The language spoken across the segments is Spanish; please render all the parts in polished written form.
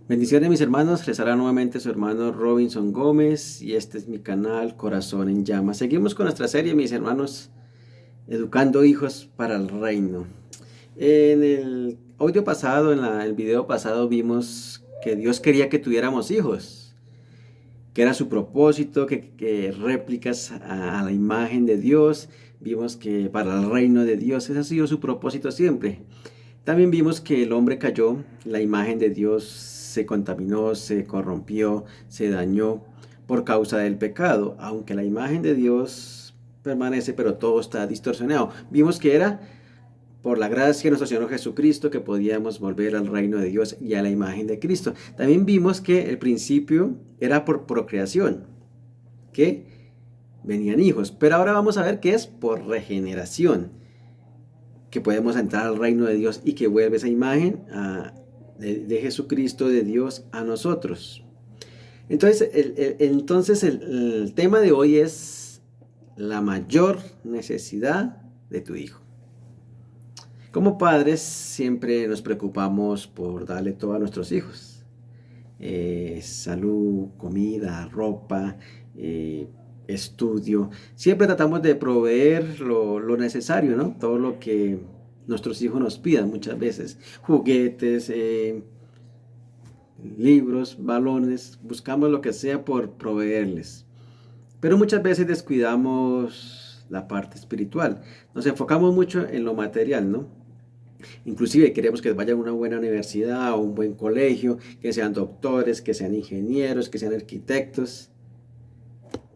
Bendiciones mis hermanos, les habla nuevamente su hermano Robinson Gómez y este es mi canal Corazón en Llamas. Seguimos con nuestra serie mis hermanos, Educando Hijos para el Reino. En el audio pasado, el video pasado vimos que Dios quería que tuviéramos hijos, que era su propósito, que réplicas a la imagen de Dios. Vimos que para el reino de Dios ese ha sido su propósito siempre. También vimos que el hombre cayó, la imagen de Dios se contaminó, se corrompió, se dañó por causa del pecado, aunque la imagen de Dios permanece, pero todo está distorsionado. Vimos que era por la gracia de nuestro Señor Jesucristo que podíamos volver al reino de Dios y a la imagen de Cristo. También vimos que el principio era por procreación, que venían hijos, pero ahora vamos a ver que es por regeneración, que podemos entrar al reino de Dios y que vuelve esa imagen de Jesucristo, de Dios, a nosotros. Entonces, el tema de hoy es la mayor necesidad de tu hijo. Como padres siempre nos preocupamos por darle todo a nuestros hijos. Salud, comida, ropa, estudio. Siempre tratamos de proveer lo necesario, ¿no? Todo lo que nuestros hijos nos pidan muchas veces. Juguetes, libros, balones. Buscamos lo que sea por proveerles. Pero muchas veces descuidamos la parte espiritual. Nos enfocamos mucho en lo material, ¿no? Inclusive queremos que vayan a una buena universidad o un buen colegio, que sean doctores, que sean ingenieros, que sean arquitectos.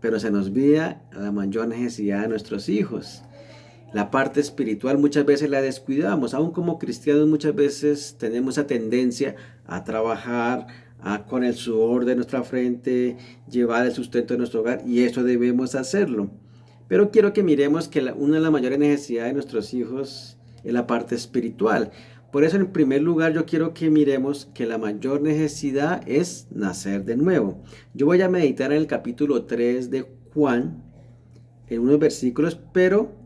Pero se nos olvida la mayor necesidad de nuestros hijos. La parte espiritual muchas veces la descuidamos. Aún como cristianos muchas veces tenemos esa tendencia a trabajar con el sudor de nuestra frente, llevar el sustento de nuestro hogar, y eso debemos hacerlo. Pero quiero que miremos que una de las mayores necesidades de nuestros hijos es la parte espiritual. Por eso en primer lugar yo quiero que miremos que la mayor necesidad es nacer de nuevo. Yo voy a meditar en el capítulo 3 de Juan, en unos versículos, pero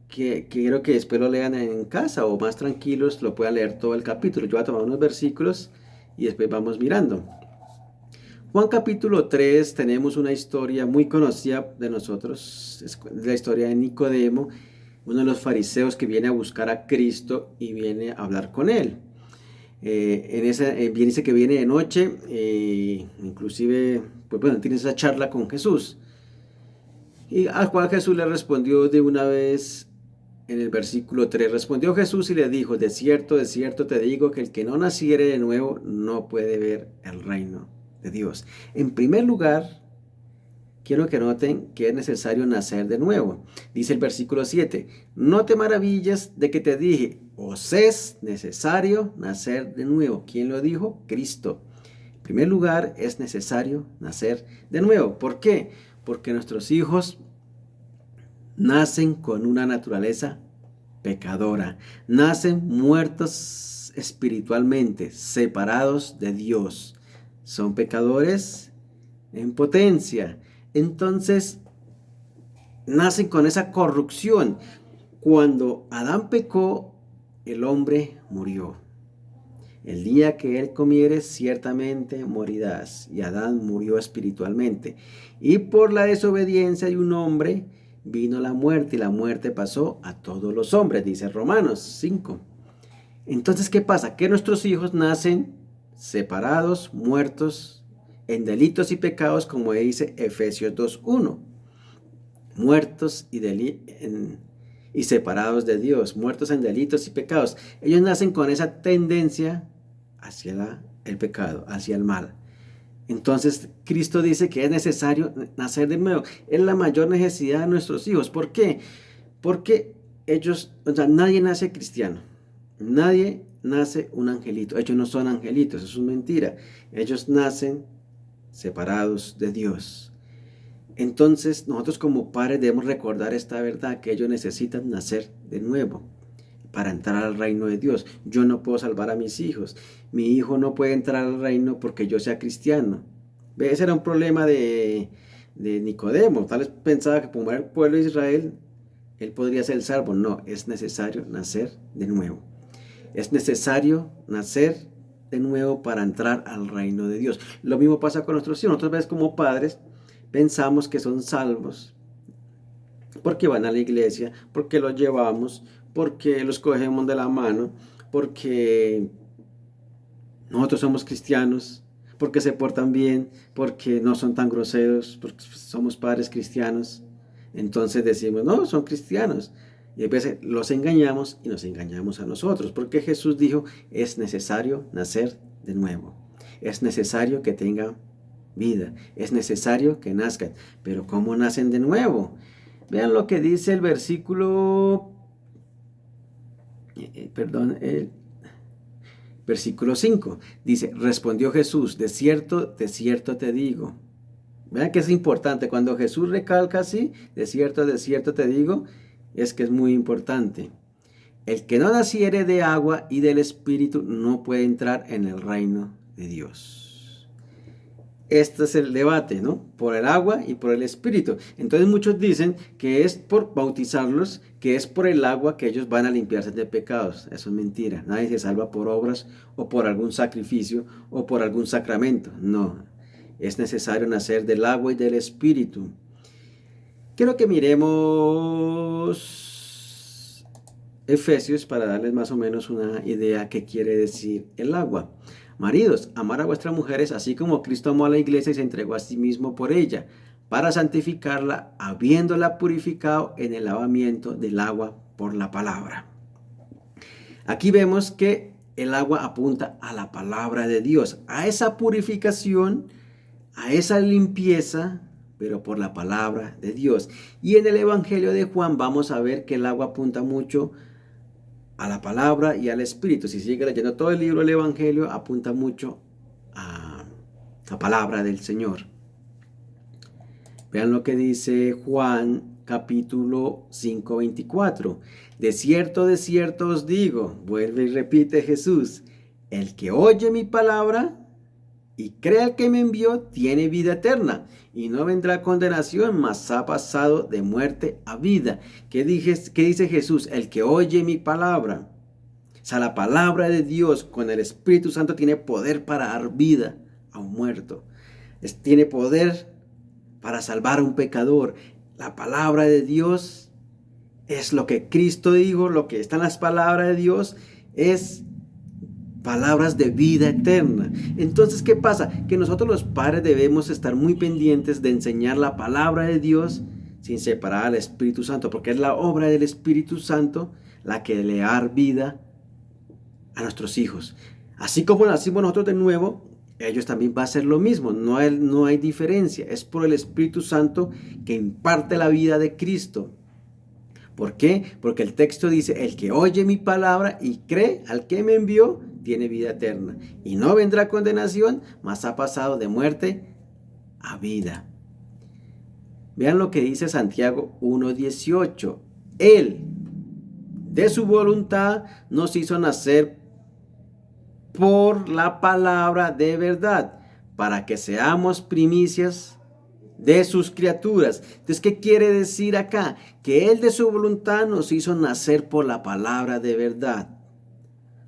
que quiero que después lo lean en casa o más tranquilos lo puedan leer todo el capítulo. Yo voy a tomar unos versículos y después vamos mirando. Juan capítulo 3 tenemos una historia muy conocida de nosotros, es la historia de Nicodemo, uno de los fariseos que viene a buscar a Cristo y viene a hablar con él. Dice que viene de noche, inclusive pues bueno, tiene esa charla con Jesús. Y al cual Jesús le respondió de una vez en el versículo 3. Respondió Jesús y le dijo, de cierto te digo que el que no naciere de nuevo no puede ver el reino de Dios. En primer lugar, quiero que noten que es necesario nacer de nuevo. Dice el versículo 7, no te maravilles de que te dije, os es necesario nacer de nuevo. ¿Quién lo dijo? Cristo. En primer lugar, es necesario nacer de nuevo. ¿Por qué? Porque nuestros hijos nacen con una naturaleza pecadora, nacen muertos espiritualmente, separados de Dios. Son pecadores en potencia. Entonces, nacen con esa corrupción. Cuando Adán pecó, el hombre murió. El día que él comiere, ciertamente morirás. Y Adán murió espiritualmente. Y por la desobediencia de un hombre, vino la muerte, y la muerte pasó a todos los hombres, dice Romanos 5. Entonces, ¿qué pasa? Que nuestros hijos nacen separados, muertos en delitos y pecados, como dice Efesios 2:1. Muertos y separados de Dios, muertos en delitos y pecados. Ellos nacen con esa tendencia hacia el pecado, hacia el mal. Entonces Cristo dice que es necesario nacer de nuevo. Es la mayor necesidad de nuestros hijos. ¿Por qué? Porque nadie nace cristiano. Nadie nace un angelito. Ellos no son angelitos, eso es mentira. Ellos nacen separados de Dios. Entonces nosotros como padres debemos recordar esta verdad, que ellos necesitan nacer de nuevo para entrar al reino de Dios. Yo no puedo salvar a mis hijos. Mi hijo no puede entrar al reino porque yo sea cristiano. Ese era un problema de Nicodemo. Tal vez pensaba que como era el pueblo de Israel, él podría ser el salvo. No, es necesario nacer de nuevo. Es necesario nacer de nuevo para entrar al reino de Dios. Lo mismo pasa con nuestros hijos. Nosotros, veces como padres, pensamos que son salvos porque van a la iglesia, porque los llevamos, porque los cogemos de la mano, porque nosotros somos cristianos, porque se portan bien, porque no son tan groseros, porque somos padres cristianos. Entonces decimos, no, son cristianos. Y a veces los engañamos y nos engañamos a nosotros, porque Jesús dijo, es necesario nacer de nuevo. Es necesario que tengan vida, es necesario que nazcan. Pero ¿cómo nacen de nuevo? Vean lo que dice el versículo, el versículo 5. Dice, respondió Jesús, de cierto te digo. Vean que es importante, cuando Jesús recalca así, de cierto te digo, es que es muy importante. El que no naciere de agua y del Espíritu no puede entrar en el reino de Dios. Este es el debate, ¿no? Por el agua y por el Espíritu. Entonces muchos dicen que es por bautizarlos, que es por el agua que ellos van a limpiarse de pecados. Eso es mentira. Nadie se salva por obras o por algún sacrificio o por algún sacramento. No. Es necesario nacer del agua y del Espíritu. Quiero que miremos Efesios para darles más o menos una idea qué quiere decir el agua. Maridos, amar a vuestras mujeres así como Cristo amó a la iglesia y se entregó a sí mismo por ella, para santificarla, habiéndola purificado en el lavamiento del agua por la palabra. Aquí vemos que el agua apunta a la palabra de Dios, a esa purificación, a esa limpieza, pero por la palabra de Dios. Y en el Evangelio de Juan vamos a ver que el agua apunta mucho a la palabra y al Espíritu. Si sigue leyendo todo el libro del Evangelio, apunta mucho a la palabra del Señor. Vean lo que dice Juan capítulo 5, 24. De cierto os digo, vuelve y repite Jesús, el que oye mi palabra y cree al que me envió, tiene vida eterna, y no vendrá condenación, mas ha pasado de muerte a vida. ¿Qué dice Jesús? El que oye mi palabra. O sea, la palabra de Dios con el Espíritu Santo tiene poder para dar vida a un muerto. Tiene poder para salvar a un pecador. La palabra de Dios es lo que Cristo dijo, lo que está en las palabras de Dios es palabras de vida eterna. Entonces, ¿qué pasa? Que nosotros los padres debemos estar muy pendientes de enseñar la palabra de Dios sin separar al Espíritu Santo, porque es la obra del Espíritu Santo la que le da vida a nuestros hijos. Así como nacimos nosotros de nuevo, ellos también va a hacer lo mismo. No hay diferencia. Es por el Espíritu Santo que imparte la vida de Cristo. ¿Por qué? Porque el texto dice, el que oye mi palabra y cree al que me envió, tiene vida eterna. Y no vendrá condenación, mas ha pasado de muerte a vida. Vean lo que dice Santiago 1:18. Él, de su voluntad, nos hizo nacer por la palabra de verdad, para que seamos primicias de sus criaturas. Entonces, ¿qué quiere decir acá? Que Él de su voluntad nos hizo nacer por la palabra de verdad.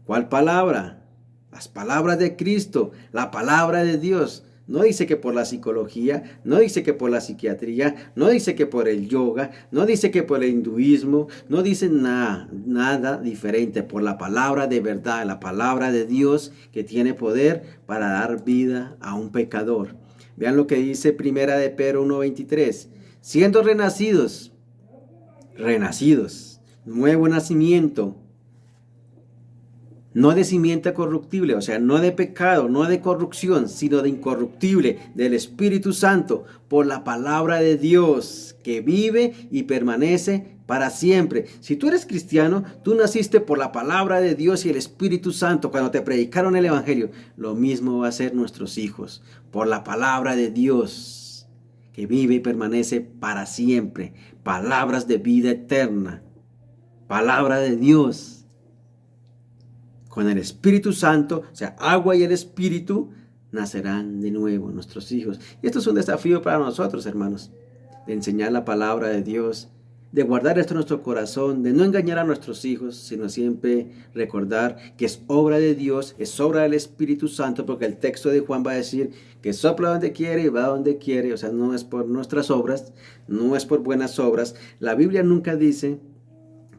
¿Cuál palabra? Las palabras de Cristo, la palabra de Dios. No dice que por la psicología, no dice que por la psiquiatría, no dice que por el yoga, no dice que por el hinduismo, no dice nada diferente. Por la palabra de verdad, la palabra de Dios que tiene poder para dar vida a un pecador. Vean lo que dice Primera de Pedro 1:23. Siendo renacidos, nuevo nacimiento, no de simiente corruptible, o sea, no de pecado, no de corrupción, sino de incorruptible, del Espíritu Santo, por la palabra de Dios, que vive y permanece para siempre. Si tú eres cristiano, tú naciste por la palabra de Dios y el Espíritu Santo cuando te predicaron el Evangelio. Lo mismo va a ser nuestros hijos, por la palabra de Dios, que vive y permanece para siempre. Palabras de vida eterna, palabra de Dios. Con el Espíritu Santo, o sea, agua y el Espíritu, nacerán de nuevo nuestros hijos. Y esto es un desafío para nosotros, hermanos, de enseñar la palabra de Dios de guardar esto en nuestro corazón, de no engañar a nuestros hijos, sino siempre recordar que es obra de Dios, es obra del Espíritu Santo, porque el texto de Juan va a decir que sopla donde quiere y va donde quiere, o sea, no es por nuestras obras, no es por buenas obras. La Biblia nunca dice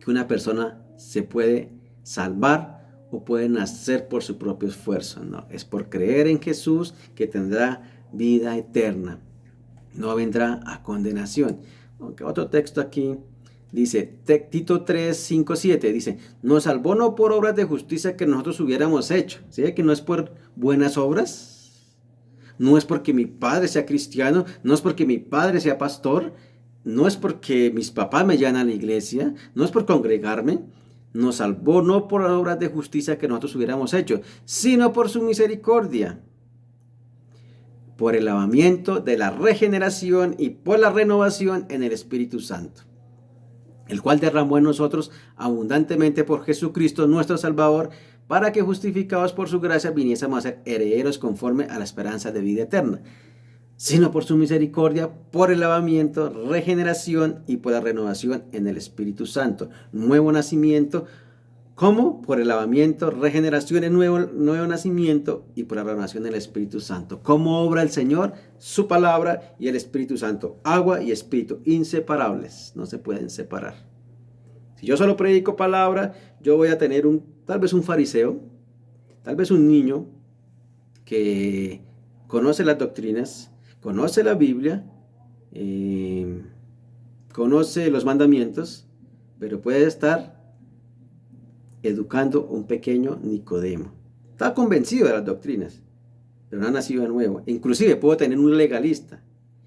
que una persona se puede salvar o puede nacer por su propio esfuerzo, no, es por creer en Jesús que tendrá vida eterna, no vendrá a condenación. Aunque otro texto aquí dice, Tito 3, 5, 7, dice, nos salvó no por obras de justicia que nosotros hubiéramos hecho. ¿Sí? Que no es por buenas obras, no es porque mi padre sea cristiano, no es porque mi padre sea pastor, no es porque mis papás me llevan a la iglesia, no es por congregarme. Nos salvó no por obras de justicia que nosotros hubiéramos hecho, sino por su misericordia, por el lavamiento de la regeneración y por la renovación en el Espíritu Santo, el cual derramó en nosotros abundantemente por Jesucristo nuestro Salvador, para que justificados por su gracia viniésemos a ser herederos conforme a la esperanza de vida eterna, sino por su misericordia, por el lavamiento, regeneración y por la renovación en el Espíritu Santo, nuevo nacimiento. ¿Cómo? Por el lavamiento, regeneración, el nuevo nacimiento y por la renovación del Espíritu Santo. ¿Cómo obra el Señor? Su palabra y el Espíritu Santo. Agua y Espíritu, inseparables, no se pueden separar. Si yo solo predico palabra, yo voy a tener tal vez un fariseo, tal vez un niño que conoce las doctrinas, conoce la Biblia, conoce los mandamientos, pero puede estar educando un pequeño Nicodemo. Está convencido de las doctrinas, pero no ha nacido de nuevo. Inclusive puedo tener un legalista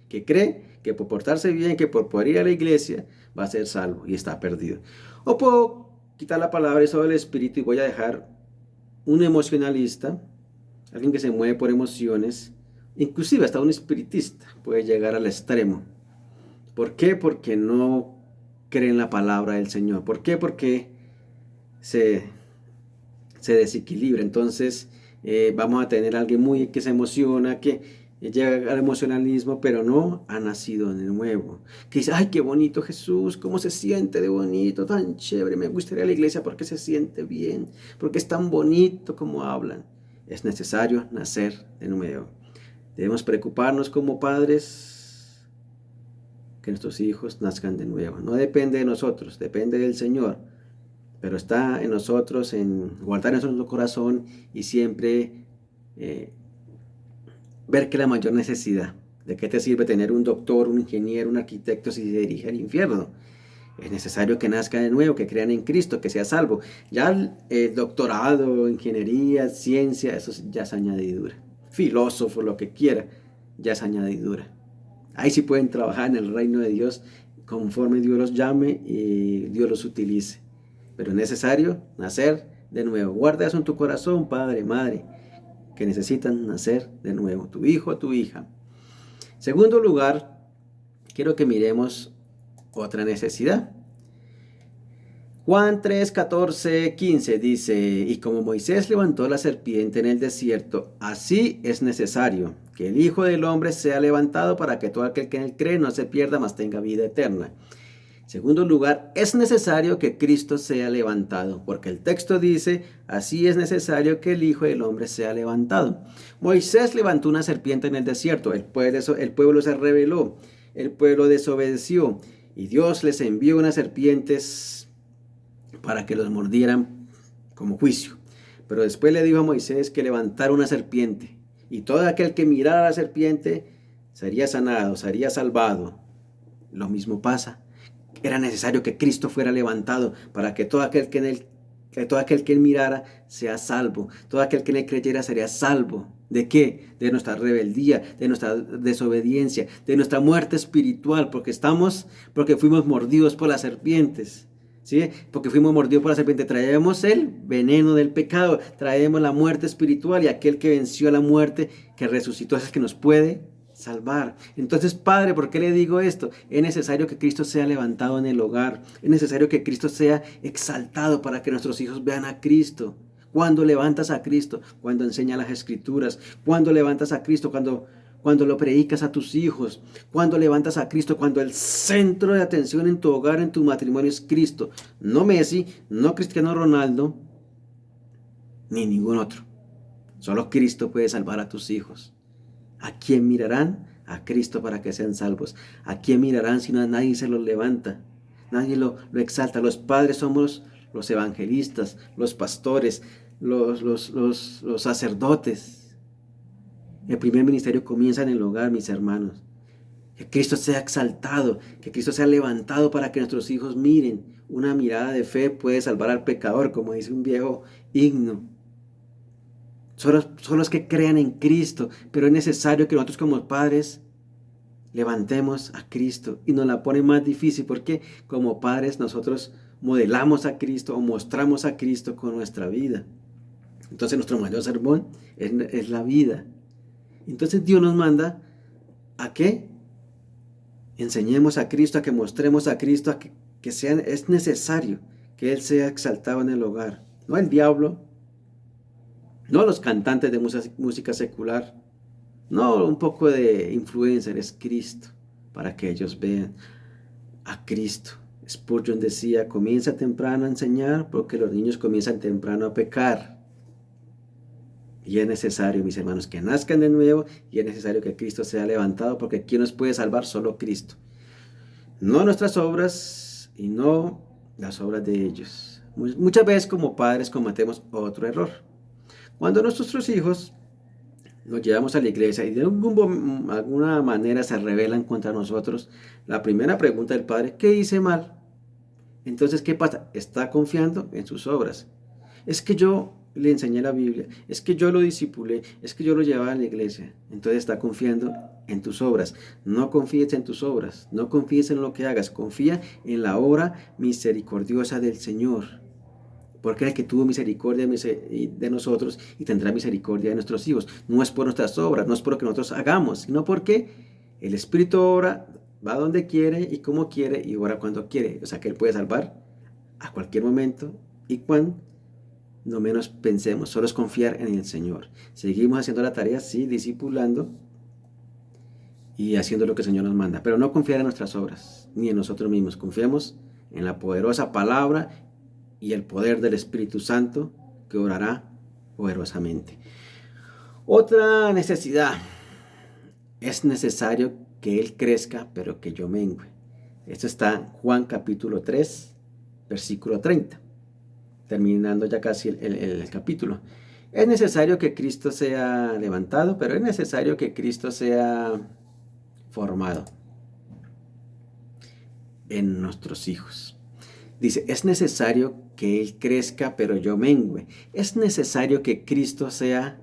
que cree que por portarse bien, que por poder ir a la iglesia, va a ser salvo y está perdido. O puedo quitar la palabra y sobre el Espíritu y voy a dejar un emocionalista, alguien que se mueve por emociones, inclusive hasta un espiritista puede llegar al extremo. ¿Por qué? Porque no cree en la palabra del Señor. ¿Por qué? Porque se desequilibra. Entonces vamos a tener a alguien que se emociona, que llega al emocionalismo, pero no ha nacido de nuevo. Que dice, ay, qué bonito Jesús, cómo se siente de bonito, tan chévere, me gustaría ir a la iglesia porque se siente bien, porque es tan bonito como hablan. Es necesario nacer de nuevo. Debemos preocuparnos como padres que nuestros hijos nazcan de nuevo. No depende de nosotros, depende del Señor. Pero está en nosotros, en guardar en nuestro corazón y siempre ver que la mayor necesidad. ¿De qué te sirve tener un doctor, un ingeniero, un arquitecto si se dirige al infierno? Es necesario que nazca de nuevo, que crean en Cristo, que sea salvo. Ya el doctorado, ingeniería, ciencia, eso ya es añadidura. Filósofo, lo que quiera, ya es añadidura. Ahí sí pueden trabajar en el reino de Dios conforme Dios los llame y Dios los utilice. Pero es necesario nacer de nuevo. Guarda eso en tu corazón, padre, madre, que necesitan nacer de nuevo. Tu hijo, tu hija. Segundo lugar, quiero que miremos otra necesidad. Juan 3, 14, 15 dice, y como Moisés levantó la serpiente en el desierto, así es necesario que el Hijo del Hombre sea levantado para que todo aquel que en él cree no se pierda, mas tenga vida eterna. Segundo lugar, es necesario que Cristo sea levantado, porque el texto dice, así es necesario que el Hijo del Hombre sea levantado. Moisés levantó una serpiente en el desierto, el pueblo se rebeló, el pueblo desobedeció, y Dios les envió unas serpientes para que los mordieran como juicio. Pero después le dijo a Moisés que levantara una serpiente, y todo aquel que mirara a la serpiente sería sanado, sería salvado. Lo mismo pasa. Era necesario que Cristo fuera levantado para que todo aquel que él mirara sea salvo. Todo aquel que en él creyera sería salvo. ¿De qué? De nuestra rebeldía, de nuestra desobediencia, de nuestra muerte espiritual, porque fuimos mordidos por las serpientes. ¿Sí? Porque fuimos mordidos por la serpiente. Traemos el veneno del pecado, traemos la muerte espiritual, y aquel que venció a la muerte, que resucitó, es el que nos puede salvar. Entonces, Padre, ¿por qué le digo esto? Es necesario que Cristo sea levantado en el hogar. Es necesario que Cristo sea exaltado para que nuestros hijos vean a Cristo. Cuando levantas a Cristo, cuando enseña las Escrituras, cuando levantas a Cristo, cuando cuando lo predicas a tus hijos, cuando levantas a Cristo, cuando el centro de atención en tu hogar, en tu matrimonio es Cristo, no Messi, no Cristiano Ronaldo, ni ningún otro. Solo Cristo puede salvar a tus hijos. ¿A quién mirarán? A Cristo para que sean salvos. ¿A quién mirarán si no, nadie se los levanta? Nadie lo exalta. Los padres somos los evangelistas, los pastores, los sacerdotes. El primer ministerio comienza en el hogar, mis hermanos. Que Cristo sea exaltado, que Cristo sea levantado para que nuestros hijos miren. Una mirada de fe puede salvar al pecador, como dice un viejo himno. Son los que crean en Cristo, pero es necesario que nosotros como padres levantemos a Cristo, y nos la pone más difícil porque como padres nosotros modelamos a Cristo o mostramos a Cristo con nuestra vida. Entonces nuestro mayor sermón es la vida. Entonces Dios nos manda a que enseñemos a Cristo, a que mostremos a Cristo, es necesario que Él sea exaltado en el hogar, no el diablo, no los cantantes de música secular, no un poco de influencer, es Cristo, para que ellos vean a Cristo. Spurgeon decía, comienza temprano a enseñar porque los niños comienzan temprano a pecar. Y es necesario, mis hermanos, que nazcan de nuevo, y es necesario que Cristo sea levantado, porque ¿quién nos puede salvar? Solo Cristo. No nuestras obras y no las obras de ellos. Muchas veces como padres cometemos otro error. Cuando nuestros hijos los llevamos a la iglesia y de alguna manera se rebelan contra nosotros, la primera pregunta del padre, ¿qué hice mal? Entonces, ¿qué pasa? Está confiando en sus obras. Es que yo le enseñé la Biblia, es que yo lo discipulé, es que yo lo llevaba a la iglesia. Entonces está confiando en tus obras. No confíes en tus obras, no confíes en lo que hagas, confía en la obra misericordiosa del Señor. Porque es el que tuvo misericordia de nosotros y tendrá misericordia de nuestros hijos. No es por nuestras obras, no es por lo que nosotros hagamos, sino porque el Espíritu obra, va donde quiere y como quiere y obra cuando quiere. O sea que Él puede salvar a cualquier momento y cuando no menos pensemos. Solo es confiar en el Señor. Seguimos haciendo la tarea, sí, discipulando y haciendo lo que el Señor nos manda. Pero no confiar en nuestras obras, ni en nosotros mismos. Confiemos en la poderosa palabra y el poder del Espíritu Santo que obrará poderosamente. Otra necesidad. Es necesario que Él crezca, pero que yo mengüe. Esto está en Juan capítulo 3, versículo 30. Terminando ya casi el capítulo. Es necesario que Cristo sea levantado, pero es necesario que Cristo sea formado en nuestros hijos. Dice, es necesario que Él crezca, pero yo mengüe. Es necesario que Cristo sea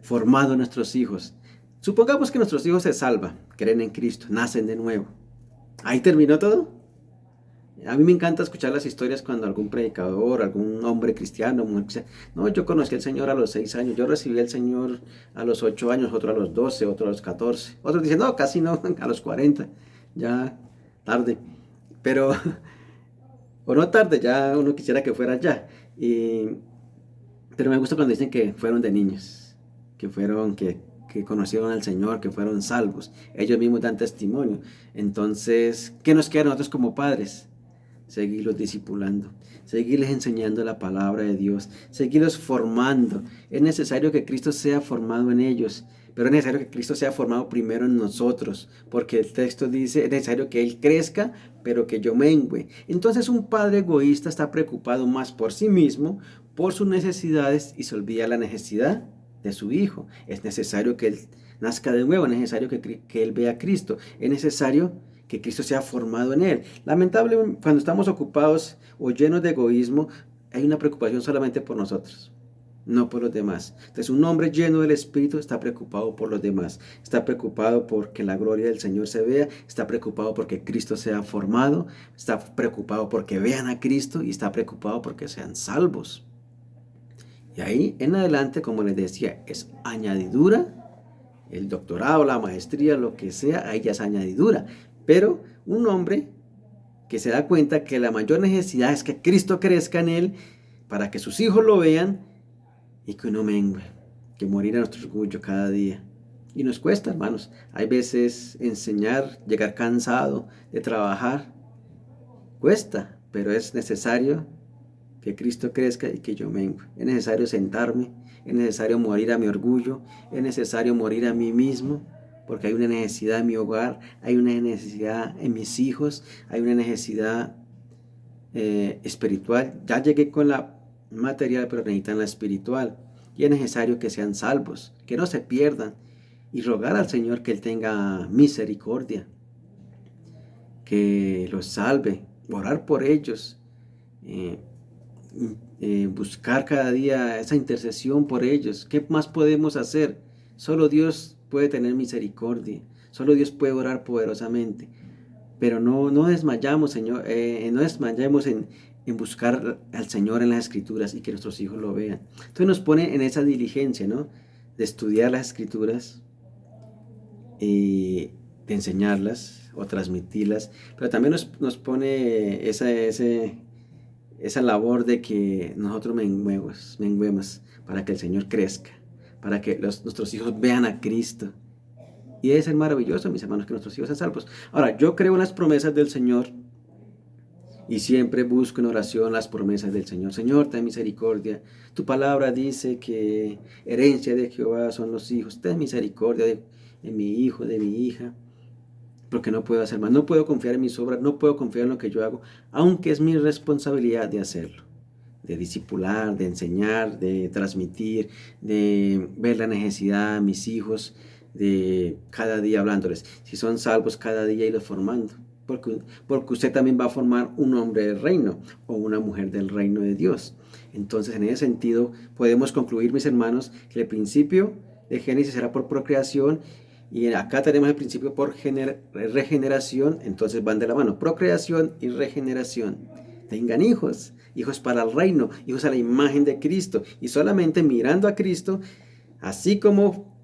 formado en nuestros hijos. Supongamos que nuestros hijos se salvan, creen en Cristo, nacen de nuevo. ¿Ahí terminó todo? A mí me encanta escuchar las historias cuando algún predicador, algún hombre cristiano, mujer cristiana, no, yo conocí al Señor a los 6 años, yo recibí al Señor a los 8 años, otro a los 12, otro a los 14. Otros dicen, no, casi no, a los 40, ya tarde. Pero, o no tarde, ya uno quisiera que fuera ya. Pero me gusta cuando dicen que fueron de niños, que conocieron al Señor, que fueron salvos. Ellos mismos dan testimonio. Entonces, ¿qué nos queda a nosotros como padres? Seguirlos discipulando, seguirles enseñando la palabra de Dios, seguirlos formando. Es necesario que Cristo sea formado en ellos, pero es necesario que Cristo sea formado primero en nosotros, porque el texto dice, es necesario que Él crezca, pero que yo mengüe. Entonces un padre egoísta está preocupado más por sí mismo, por sus necesidades, y se olvida la necesidad de su hijo. Es necesario que Él nazca de nuevo, es necesario que Él vea a Cristo, es necesario que Cristo sea formado en Él. Lamentablemente, cuando estamos ocupados o llenos de egoísmo, hay una preocupación solamente por nosotros, no por los demás. Entonces, un hombre lleno del Espíritu está preocupado por los demás, está preocupado porque la gloria del Señor se vea, está preocupado porque Cristo sea formado, está preocupado porque vean a Cristo y está preocupado porque sean salvos. Y ahí en adelante, como les decía, es añadidura. El doctorado, la maestría, lo que sea, ahí ya es añadidura. Pero un hombre que se da cuenta que la mayor necesidad es que Cristo crezca en él para que sus hijos lo vean y que uno mengue, que morir a nuestro orgullo cada día, Y nos cuesta, hermanos. Hay veces enseñar, llegar cansado de trabajar, cuesta, pero es necesario que Cristo crezca y que yo mengue. Es necesario sentarme, es necesario morir a mi orgullo, es necesario morir a mí mismo, porque hay una necesidad en mi hogar, hay una necesidad en mis hijos, hay una necesidad espiritual. Ya llegué con la material, pero necesitan la espiritual. Y es necesario que sean salvos, que no se pierdan, y rogar al Señor que Él tenga misericordia, que los salve, orar por ellos, eh, buscar cada día esa intercesión por ellos. ¿Qué más podemos hacer? Solo Dios puede tener misericordia, solo Dios puede orar poderosamente, pero no desmayamos, Señor, no desmayamos en buscar al Señor en las Escrituras y que nuestros hijos lo vean. Entonces nos pone en esa diligencia, ¿no? De estudiar las Escrituras y de enseñarlas o transmitirlas, pero también nos pone esa labor de que nosotros menguemos para que el Señor crezca, para que nuestros hijos vean a Cristo. Y debe ser maravilloso, mis hermanos, que nuestros hijos sean salvos. Ahora, yo creo en las promesas del Señor y siempre busco en oración las promesas del Señor. Señor, ten misericordia. Tu palabra dice que herencia de Jehová son los hijos. Ten misericordia de mi hijo, de mi hija. Porque no puedo hacer más. No puedo confiar en mis obras. No puedo confiar en lo que yo hago. Aunque es mi responsabilidad de hacerlo. De discipular, de enseñar, de transmitir, de ver la necesidad de mis hijos, de cada día hablándoles. Si son salvos, cada día irlos formando. Porque usted también va a formar un hombre del reino o una mujer del reino de Dios. Entonces, en ese sentido, podemos concluir, mis hermanos, que el principio de Génesis será por procreación y acá tenemos el principio por regeneración. Entonces van de la mano, procreación y regeneración. Tengan hijos, hijos para el reino, hijos a la imagen de Cristo. Y solamente mirando a Cristo, así como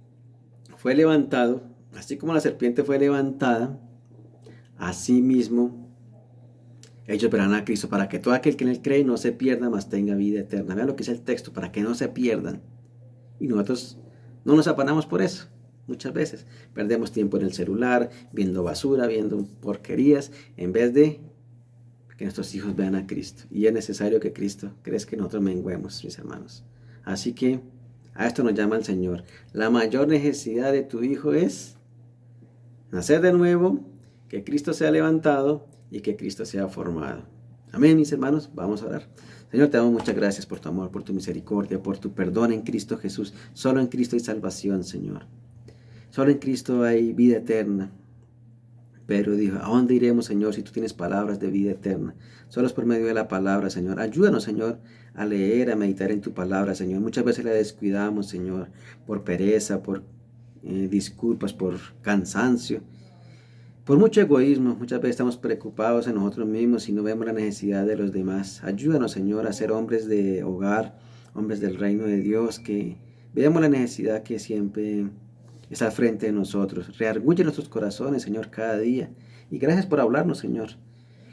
fue levantado, así como la serpiente fue levantada, así mismo ellos verán a Cristo, para que todo aquel que en él cree no se pierda, mas tenga vida eterna. Vean lo que dice el texto, para que no se pierdan. Y nosotros no nos afanamos por eso. Muchas veces perdemos tiempo en el celular, viendo basura, viendo porquerías, en vez de que nuestros hijos vean a Cristo. Y es necesario que Cristo crezca, que nosotros menguemos, mis hermanos. Así que a esto nos llama el Señor. La mayor necesidad de tu hijo es nacer de nuevo, que Cristo sea levantado y que Cristo sea formado. Amén, mis hermanos. Vamos a orar. Señor, te damos muchas gracias por tu amor, por tu misericordia, por tu perdón en Cristo Jesús. Solo en Cristo hay salvación, Señor. Solo en Cristo hay vida eterna. Pedro dijo, ¿a dónde iremos, Señor, si tú tienes palabras de vida eterna? Solo es por medio de la palabra, Señor. Ayúdanos, Señor, a leer, a meditar en tu palabra, Señor. Muchas veces la descuidamos, Señor, por pereza, por disculpas, por cansancio, por mucho egoísmo. Muchas veces estamos preocupados en nosotros mismos y no vemos la necesidad de los demás. Ayúdanos, Señor, a ser hombres de hogar, hombres del reino de Dios, que veamos la necesidad que siempre está al frente de nosotros. Reargulle nuestros corazones, Señor, cada día. Y gracias por hablarnos, Señor,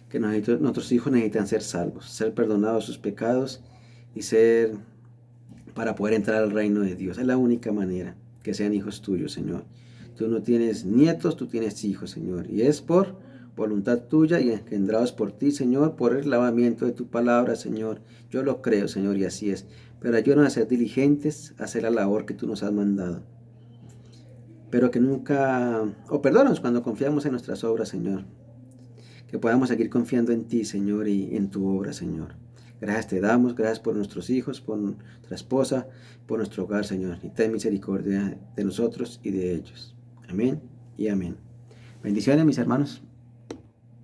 que nuestros hijos necesitan ser salvos, ser perdonados sus pecados y ser para poder entrar al reino de Dios. Es la única manera, que sean hijos tuyos, Señor. Tú no tienes nietos, tú tienes hijos, Señor. Y es por voluntad tuya y engendrados por ti, Señor, por el lavamiento de tu palabra, Señor. Yo lo creo, Señor, y así es. Pero ayúdanos a ser diligentes, a hacer la labor que tú nos has mandado. Pero que nunca, perdónanos cuando confiamos en nuestras obras, Señor. Que podamos seguir confiando en ti, Señor, y en tu obra, Señor. Gracias te damos, gracias por nuestros hijos, por nuestra esposa, por nuestro hogar, Señor. Y ten misericordia de nosotros y de ellos. Amén y amén. Bendiciones, mis hermanos.